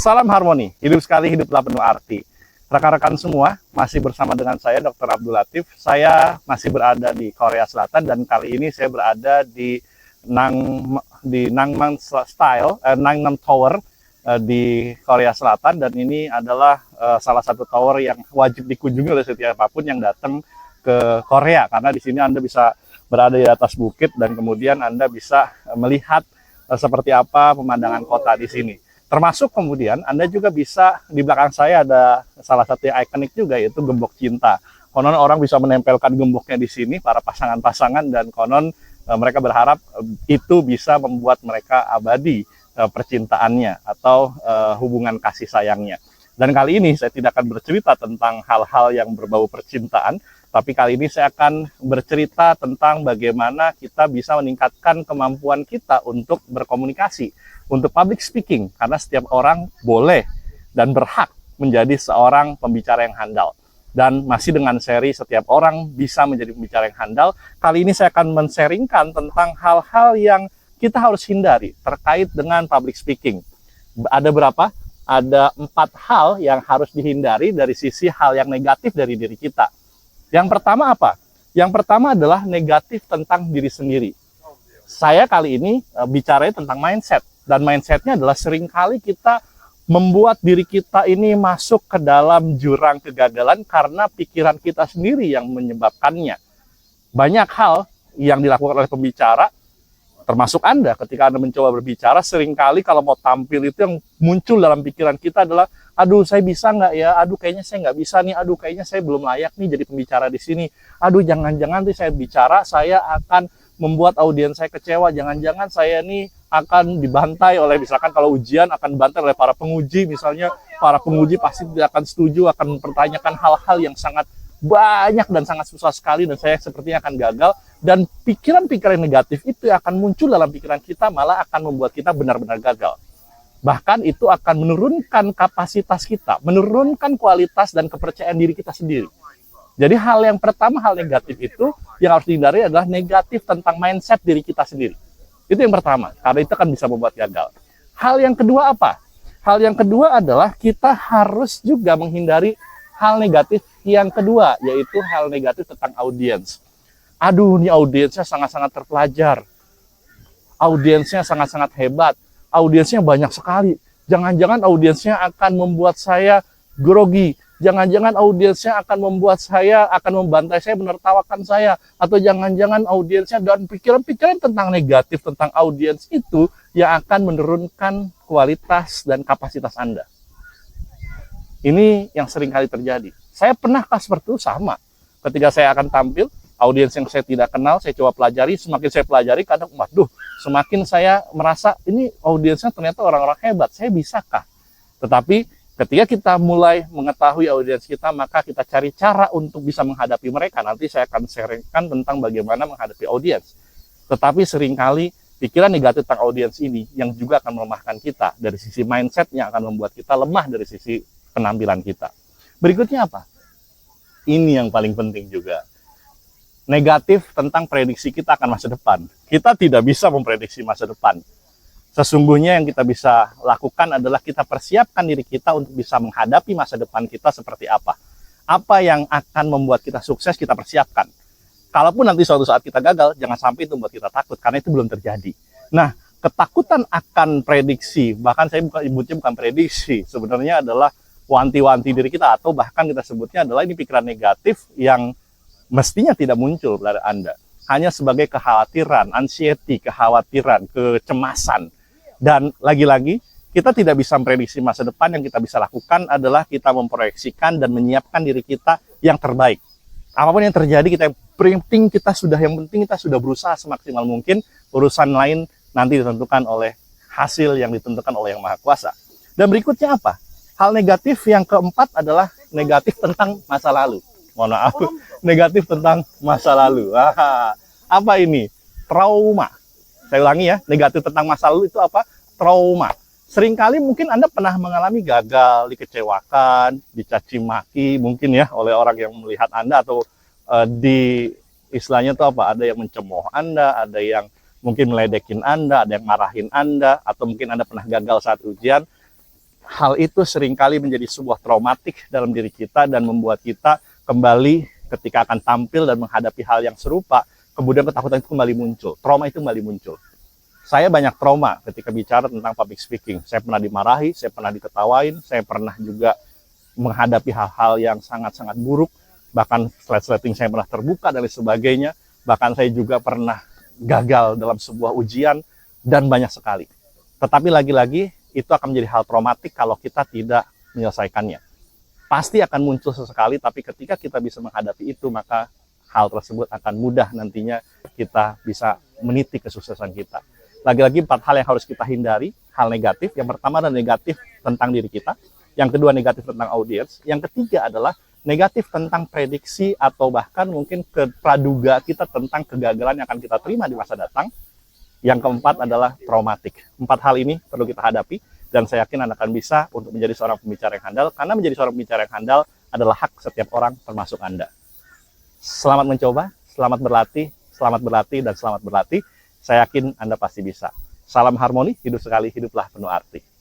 Salam harmoni, hidup sekali, hiduplah penuh arti. Rekan-rekan semua, masih bersama dengan saya Dr. Abdul Latif. Saya masih berada di Korea Selatan dan kali ini saya berada di Nangman Tower di Korea Selatan, dan ini adalah salah satu tower yang wajib dikunjungi oleh setiap apapun yang datang ke Korea, karena di sini Anda bisa berada di atas bukit dan kemudian Anda bisa melihat seperti apa pemandangan kota di sini. Termasuk kemudian Anda juga bisa, di belakang saya ada salah satu yang ikonik juga, yaitu gembok cinta. Konon orang bisa menempelkan gemboknya di sini, para pasangan-pasangan, dan konon mereka berharap itu bisa membuat mereka abadi percintaannya atau hubungan kasih sayangnya. Dan kali ini saya tidak akan bercerita tentang hal-hal yang berbau percintaan, tapi kali ini saya akan bercerita tentang bagaimana kita bisa meningkatkan kemampuan kita untuk berkomunikasi, untuk public speaking, karena setiap orang boleh dan berhak menjadi seorang pembicara yang handal. Dan masih dengan seri setiap orang bisa menjadi pembicara yang handal, kali ini saya akan men-sharingkan tentang hal-hal yang kita harus hindari terkait dengan public speaking. Ada berapa? Ada 4 hal yang harus dihindari dari sisi hal yang negatif dari diri kita. Yang pertama apa? Yang pertama adalah negatif tentang diri sendiri. Saya kali ini bicaranya tentang mindset. Dan mindsetnya adalah seringkali kita membuat diri kita ini masuk ke dalam jurang kegagalan karena pikiran kita sendiri yang menyebabkannya. Banyak hal yang dilakukan oleh pembicara, termasuk Anda, ketika Anda mencoba berbicara, seringkali kalau mau tampil itu yang muncul dalam pikiran kita adalah, aduh saya bisa nggak ya, aduh kayaknya saya nggak bisa nih, aduh kayaknya saya belum layak nih jadi pembicara di sini, aduh jangan-jangan nanti saya bicara, saya akan membuat audiens saya kecewa, jangan-jangan saya nih akan dibantai oleh, misalkan kalau ujian akan dibantai oleh para penguji, misalnya para penguji pasti tidak akan setuju, akan mempertanyakan hal-hal yang sangat banyak dan sangat susah sekali, dan saya sepertinya akan gagal. Dan pikiran-pikiran negatif itu akan muncul dalam pikiran kita, malah akan membuat kita benar-benar gagal. Bahkan itu akan menurunkan kapasitas kita, menurunkan kualitas dan kepercayaan diri kita sendiri. Jadi hal yang pertama, hal negatif itu yang harus dihindari adalah negatif tentang mindset diri kita sendiri. Itu yang pertama, karena itu akan bisa membuat gagal. Hal yang kedua apa? Hal yang kedua adalah kita harus juga menghindari hal negatif yang kedua, yaitu hal negatif tentang audiens. Aduh, ini audiensnya sangat-sangat terpelajar. Audiensnya sangat-sangat hebat. Audiensnya banyak sekali. Jangan-jangan audiensnya akan membuat saya grogi. Jangan-jangan audiensnya akan membuat saya, akan membantai saya, menertawakan saya. Atau jangan-jangan audiensnya, dan pikiran-pikiran tentang negatif tentang audiens itu yang akan menurunkan kualitas dan kapasitas Anda. Ini yang sering kali terjadi. Saya pernahkah seperti itu? Sama. Ketika saya akan tampil, audiens yang saya tidak kenal, saya coba pelajari. Semakin saya pelajari, kadang, waduh, semakin saya merasa, ini audiensnya ternyata orang-orang hebat. Saya bisakah? Tetapi ketika kita mulai mengetahui audiens kita, maka kita cari cara untuk bisa menghadapi mereka. Nanti saya akan sharingkan tentang bagaimana menghadapi audiens. Tetapi seringkali pikiran negatif tentang audiens ini yang juga akan melemahkan kita dari sisi mindset, yang akan membuat kita lemah dari sisi penampilan kita. Berikutnya apa? Ini yang paling penting juga. Negatif tentang prediksi kita akan masa depan. Kita tidak bisa memprediksi masa depan. Sesungguhnya yang kita bisa lakukan adalah kita persiapkan diri kita untuk bisa menghadapi masa depan kita seperti apa. Apa yang akan membuat kita sukses, kita persiapkan. Kalaupun nanti suatu saat kita gagal, jangan sampai itu membuat kita takut, karena itu belum terjadi. Nah, ketakutan akan prediksi, bahkan saya sebutnya bukan prediksi, sebenarnya adalah wanti-wanti diri kita, atau bahkan kita sebutnya adalah ini pikiran negatif yang mestinya tidak muncul dari Anda. Hanya sebagai kekhawatiran, anxiety, kekhawatiran, kecemasan. Dan lagi-lagi, kita tidak bisa memprediksi masa depan. Yang kita bisa lakukan adalah kita memproyeksikan dan menyiapkan diri kita yang terbaik. Apapun yang terjadi, yang penting kita sudah berusaha semaksimal mungkin. Urusan lain nanti ditentukan oleh hasil yang ditentukan oleh Yang Maha Kuasa. Dan berikutnya apa? Hal negatif yang keempat adalah negatif tentang masa lalu. Mohon maaf, negatif tentang masa lalu. Apa ini? Trauma. Saya ulangi ya, negatif tentang masa lalu itu apa? Trauma. Seringkali mungkin Anda pernah mengalami gagal, dikecewakan, dicaci maki mungkin ya oleh orang yang melihat Anda, atau di istilahnya itu apa? Ada yang mencemooh Anda, ada yang mungkin meledekin Anda, ada yang marahin Anda, atau mungkin Anda pernah gagal saat ujian. hal itu seringkali menjadi sebuah traumatik dalam diri kita dan membuat kita kembali ketika akan tampil dan menghadapi hal yang serupa, kemudian ketakutan itu kembali muncul, trauma itu kembali muncul. Saya banyak trauma ketika bicara tentang public speaking. Saya pernah dimarahi, saya pernah diketawain, saya pernah juga menghadapi hal-hal yang sangat-sangat buruk, bahkan slide-sliding saya pernah terbuka dan lain sebagainya, bahkan saya juga pernah gagal dalam sebuah ujian, dan banyak sekali. Tetapi lagi-lagi, itu akan menjadi hal traumatik kalau kita tidak menyelesaikannya. Pasti akan muncul sesekali, tapi ketika kita bisa menghadapi itu, maka hal tersebut akan mudah nantinya kita bisa meniti kesuksesan kita. Lagi-lagi 4 hal yang harus kita hindari, hal negatif. Yang pertama adalah negatif tentang diri kita. Yang kedua negatif tentang audiens. Yang ketiga adalah negatif tentang prediksi atau bahkan mungkin praduga kita tentang kegagalan yang akan kita terima di masa datang. Yang keempat adalah traumatik. 4 hal ini perlu kita hadapi dan saya yakin Anda akan bisa untuk menjadi seorang pembicara yang handal, karena menjadi seorang pembicara yang handal adalah hak setiap orang termasuk Anda. Selamat mencoba, selamat berlatih, dan selamat berlatih. Saya yakin Anda pasti bisa. Salam harmoni, hidup sekali, hiduplah penuh arti.